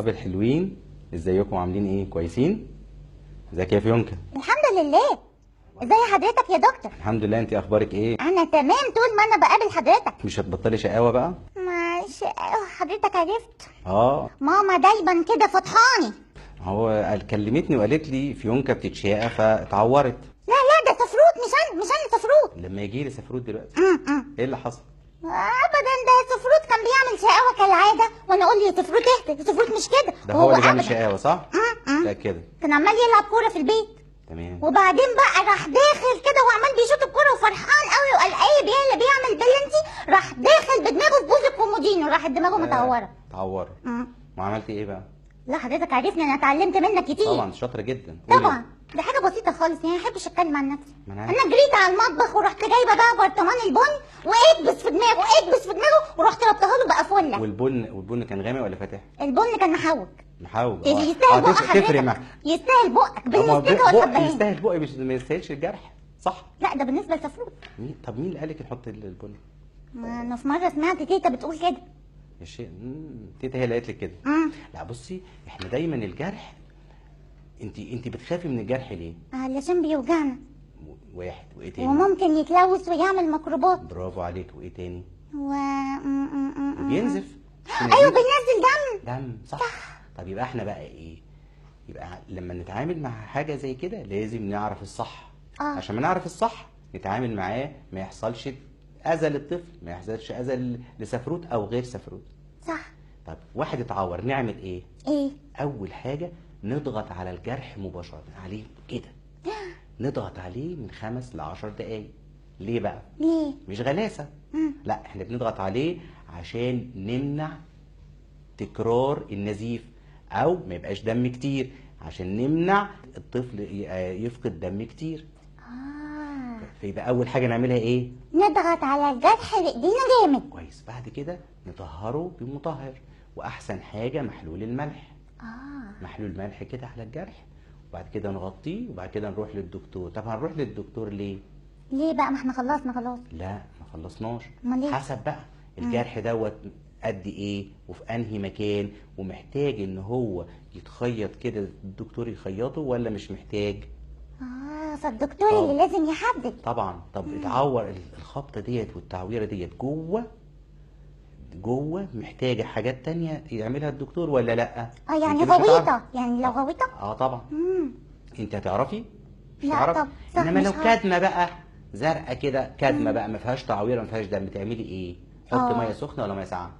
اصحابي الحلوين، ازيكم؟ عاملين ايه؟ كويسين؟ ازيك يا فيونكا؟ الحمد لله. ازي حضرتك يا دكتور؟ الحمد لله. انت اخبارك ايه؟ انا تمام طول ما انا بقابل حضرتك. مش هتبطلي شقاوه بقى؟ ماشي. حضرتك عرفت اه. ماما دايما كده فطحاني. هو كلمتني وقالت لي فيونكا بتتشقى فاتعورت. لا لا، ده سفروت، مش انا سفروت. لما يجي لي سفروت دلوقتي ايه اللي حصل؟ ابدا، ده سفروت كان بيعمل شقاوه كالعاده، وانا اقول يا سفروت اهدى، سفروت مش كده. ده هو اللي بيعمل أبداً. شقاوه صح؟ لا كده. كان عمال يلعب كوره في البيت، تمام. وبعدين بقى راح داخل كده وعمال بيشوط الكوره وفرحان قوي وقال ايه بيعمل بلنتي، راح داخل بدماغه في بوز الكومودينو، راحت دماغه متعوره. اتعورت. وعملت ايه بقى؟ لا حضرتك عارفني، انا اتعلمت منك كتير. طبعا شاطره جدا. قولي. طبعا دي حاجه بسيطه خالص، يعني ما احبش اتكلم عن نفسي. ما انا جريت على المطبخ ورحت جايبه بقى برطمان البن واكبس في دماغه ورحت ربطها له بقى فله. والبن كان غامق ولا فاتح؟ البن كان محوج. محوج. يستاهل بقك تفرق حضرتك، معاك. يستاهل بقك بالنسبه بقى والحبهان. يستاهل بقى، مش ما يستاهلش الجرح صح؟ لا ده بالنسبه لسفروت. طب مين اللي قالك نحط البن؟ ما انا في مره سمعت تيتا بتقول كده. يا شيء تيتا هي اللي قالت لك كده. لا بصي، احنا دايما الجرح، انت بتخافي من الجرح ليه؟ علشان بيوجعنا. واحد. وايه تاني؟ وممكن يتلوث ويعمل ميكروبات. برافو عليك. وايه تاني؟ بينزف. وبينزف. ايوه بينزل دم صح. طب يبقى احنا بقى ايه؟ يبقى لما نتعامل مع حاجه زي كده لازم نعرف الصح. عشان ما نعرف الصح نتعامل معاه ما يحصلش اذى للطفل، ما يحصلش اذى لسفروت او غير سفروت. صح. طب واحد اتعور نعمل ايه؟ ايه؟ اول حاجه نضغط على الجرح مباشره عليه كده. نضغط عليه من 5 ل 10 دقايق. ليه بقى؟ ليه؟ مش غلاسه. لا احنا بنضغط عليه عشان نمنع تكرار النزيف او ما يبقاش دم كتير، عشان نمنع الطفل يفقد دم كتير. فيبقى اول حاجه نعملها ايه؟ نضغط على الجرح بايدينا جامد. كويس. بعد كده نطهره بمطهر، واحسن حاجه محلول الملح. محلول الملح كده على الجرح، وبعد كده نغطيه، وبعد كده نروح للدكتور. طب هنروح للدكتور ليه؟ ليه بقى؟ ما احنا خلصنا خلاص. لا ما خلصناش. امال ايه؟ حسب بقى الجرح دوت قد ايه وفي انهي مكان، ومحتاج ان هو يتخيط كده الدكتور يخيطه ولا مش محتاج. فالدكتور اللي لازم يحدد. طبعا. طب اتعور الخبطه ديت والتعويره ديت جوه محتاجه حاجات تانية يعملها الدكتور ولا لا؟ يعني غويطه، يعني لو غويطه. طبعا. انت هتعرفي؟ مش لا هتعرفي. طب انما لو كدمه بقى زرقاء كده، كدمه بقى ما فيهاش تعويره ما فيهاش دم، بتعملي ايه؟ حط ميه سخنه ولا ميه ساقعه؟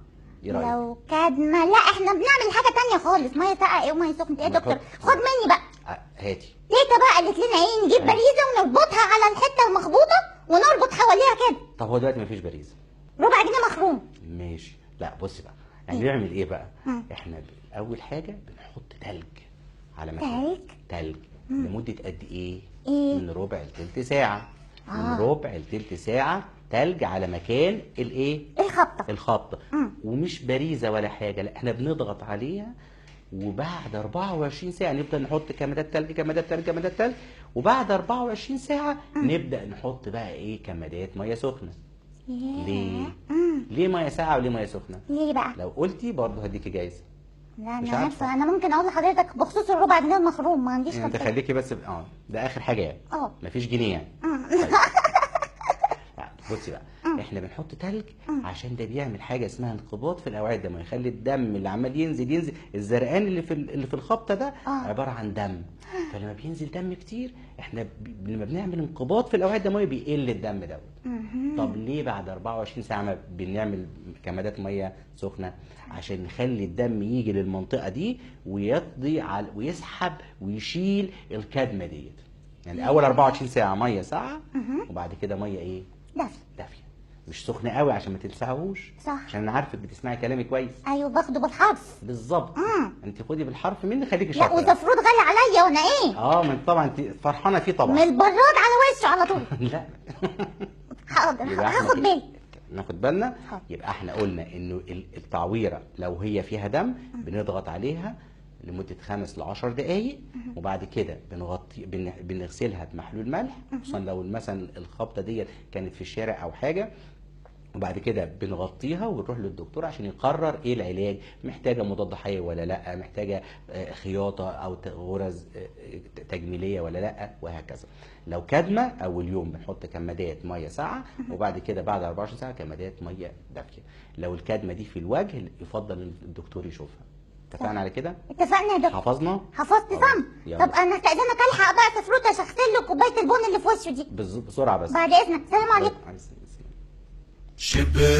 ايه رايك؟ لو كدمه، لا احنا بنعمل حاجه تانية خالص. ميه ساقعه ايه وميه سخنه ايه يا دكتور؟ خد مني بقى. هاتي. تيتا بقى قالت لنا ايه؟ نجيب باريزه ونربطها على الحته المخبوطه ونربط حواليها كده. طب هو دلوقتي مفيش باريزه، ربع جنيه مخروم. ماشي. لا بصي بقى، يعني بنعمل ايه بقى؟ احنا اول حاجه بنحط تلج على مكان. تلج لمده قد ايه؟ من ربع لتلت ساعه. من ربع لتلت ساعه تلج على مكان الايه؟ الخبطه. ومش باريزه ولا حاجه، لا احنا بنضغط عليها، وبعد 24 ساعه نبدا نحط كمادات تلج. وبعد 24 ساعه نبدا نحط بقى ايه؟ كمادات ميه سخنه. ليه؟ ليه ميه ساقعه وليه ميه سخنه؟ ليه بقى؟ لو قلتي برضه هديكي جايزه. لا انا عارفه. انا ممكن اقول لحضرتك بخصوص الربع جنيه المخروم، ما عنديش انت خليكي بس ده اخر حاجه يعني. مفيش جنيه يعني. طيب. بصي بقى، احنا بنحط تلج عشان ده بيعمل حاجه اسمها انقباض في الاوعيه الدمويه، يخلي الدم اللي عمال ينزل الزرقان اللي في الخبطه ده عباره عن دم. فلما بينزل دم كتير احنا لما بنعمل انقباض في الاوعيه الدمويه بيقل الدم دوت. طب ليه بعد 24 ساعه ما بنعمل كمادات ميه سخنه؟ عشان نخلي الدم يجي للمنطقه دي ويقضي على ويسحب ويشيل الكدمه ديت. يعني اول 24 ساعه ميه ساقعه، وبعد كده ميه ايه؟ دافيه. مش سخنه قوي عشان ما تلسعهوش. صح. عشان انا عارفك بتسمعي كلامي كويس. ايوه باخده بالحرف. بالظبط. انت خدي بالحرف مني، خليكي شاطره. لا وسفروت غالي عليا وانا ايه؟ من طبعا انت فرحانه فيه طبعا. من البراد على وشه على طول. لا. حاضر هاخد بالي. ناخد بالنا. يبقى احنا قلنا انه التعويره لو هي فيها دم بنضغط عليها لمده 5 ل 10 دقائق، وبعد كده بنغسلها بمحلول ملح، خصوصا لو مثلا الخبطه ديت كانت في الشارع او حاجه، وبعد كده بنغطيها ونروح للدكتور عشان يقرر ايه العلاج، محتاجه مضاد حيوي ولا لا، محتاجه خياطه او غرز تجميليه ولا لا، وهكذا. لو كدمه اول يوم بنحط كمادات ميه ساقعه، وبعد كده بعد 24 ساعه كمادات ميه دافيه. لو الكدمه دي في الوجه يفضل الدكتور يشوفها. اتفقنا على كده؟ اتفقنا يا دكتور. حفظنا؟ حفظت صم. طب انا استاذنك الحق بقى سفروته عشان اغسل له كوبايه البن اللي في وشه دي بسرعه بس. بعد اذنك. سلام عليكم. شبه